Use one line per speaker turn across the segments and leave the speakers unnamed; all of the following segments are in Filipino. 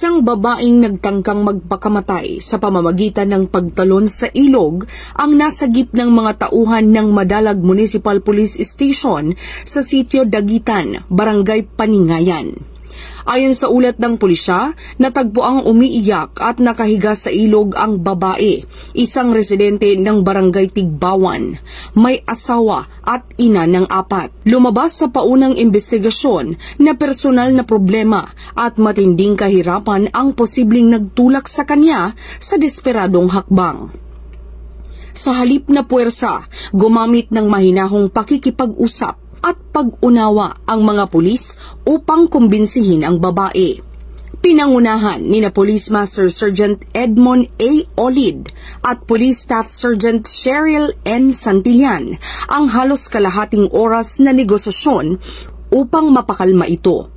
Isang babaeng nagtangkang magpakamatay sa pamamagitan ng pagtalon sa ilog ang nasagip ng mga tauhan ng Madalag Municipal Police Station sa sitio Dagitan, Barangay Paningayan. Ayon sa ulat ng pulisya, natagpuang umiiyak at nakahiga sa ilog ang babae, isang residente ng Barangay Tigbawan, may asawa at ina ng 4. Lumabas sa paunang investigasyon na personal na problema at matinding kahirapan ang posibleng nagtulak sa kanya sa desperadong hakbang. Sa halip na puwersa, gumamit ng mahinahong pakikipag-usap at pag-unawa ang mga pulis upang kumbinsihin ang babae. Pinangunahan ni Police Master Sergeant Edmond A. Olid at Police Staff Sergeant Cheryl N. Santillan ang halos kalahating oras na negosasyon upang mapakalma ito.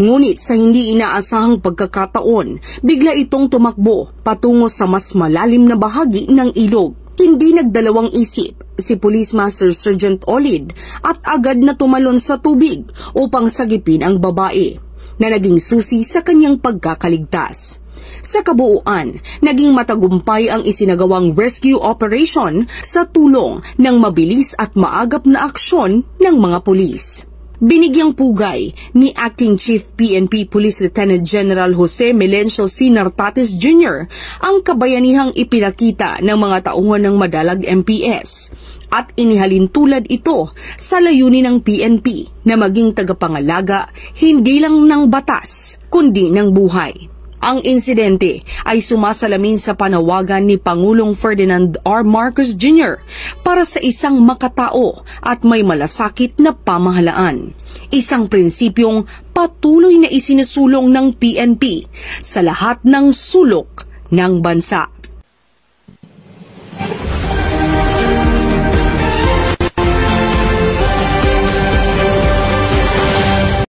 Ngunit sa hindi inaasahang pagkakataon, bigla itong tumakbo patungo sa mas malalim na bahagi ng ilog. Hindi nagdalawang isip si Police Master Sergeant Olid at agad na tumalon sa tubig upang sagipin ang babae na naging susi sa kanyang pagkakaligtas. Sa kabuuan, naging matagumpay ang isinagawang rescue operation sa tulong ng mabilis at maagap na aksyon ng mga pulis. Binigyang pugay ni Acting Chief PNP Police Lieutenant General Jose Melencio C. Nartates Jr. ang kabayanihang ipinakita ng mga tauhan ng Madalag MPS at inihalin tulad ito sa layunin ng PNP na maging tagapangalaga hindi lang ng batas kundi ng buhay. Ang insidente ay sumasalamin sa panawagan ni Pangulong Ferdinand R. Marcos Jr. para sa isang makatao at may malasakit na pamahalaan. Isang prinsipyong patuloy na isinusulong ng PNP sa lahat ng sulok ng bansa.